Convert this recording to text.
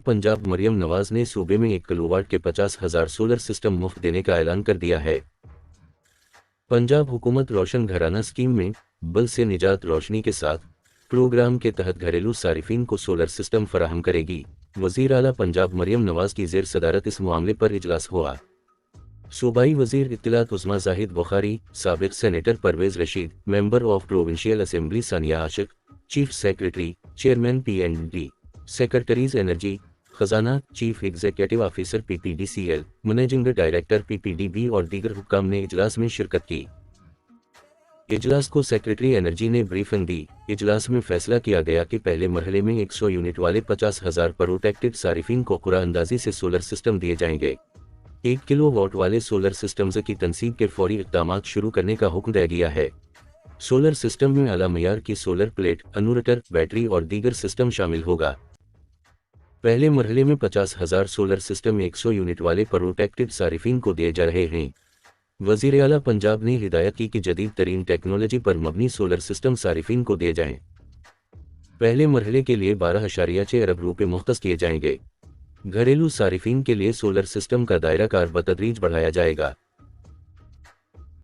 पंजाब मरियम नवाज ने सूबे में 1 किलोवाट के 50,000 सोलर सिस्टम मुफ्त देने का ऐलान कर दिया है। पंजाब हुकूमत रोशन घराना स्कीम में बिल से निजात रोशनी के साथ प्रोग्राम के तहत घरेलू सारिफीन को सोलर सिस्टम फराहम करेगी। वज़ीर आला पंजाब मरियम नवाज की ज़ेर सदारत इस मामले पर इजलास हुआ। सूबाई वज़ीर इत्तलात उस्मा जाहिद बुखारी, साबिक़ senator Pervaiz Rashid, member of provincial assembly Sania Ashiq, chief secretary, chairman PND, secretaries energy, खजाना, chief executive officer PPDCL, managing director PPDB और दीगर हुक्काम ने इजलास में शिरकत की। इजलास को सेक्रेटरी एनर्जी ने ब्रीफिंग दी। इजलास में फैसला किया गया कि पहले मरहले में 100 यूनिट वाले 50,000 प्रोटेक्टेड सारिफीन को कुराअंदाजी से सोलर सिस्टम दिए जाएंगे। 1 किलोवाट वाले सोलर सिस्टम्स की तनसीब के फौरी इक़दामात शुरू करने का हुक्म दिया गया है। सोलर सिस्टम में आला मयार की सोलर प्लेट, इन्वर्टर, बैटरी और दीगर सिस्टम शामिल होगा। पहले मरहले में 50,000 सोलर सिस्टम 100 यूनिट वाले प्रोटेक्टेड सारिफीन को दिए जा रहे हैं। वज़ीर आला पंजाब ने हिदायत की कि जदीद तरीन टेक्नोलॉजी पर मबनी सोलर सिस्टम सारिफीन को दिए जाएं। पहले मरहले के लिए 12.6 अरब रुपये मुख्तस किए जाएंगे। घरेलू सारिफीन के लिए सोलर सिस्टम का दायरा कार बतदरीज बढ़ाया जाएगा।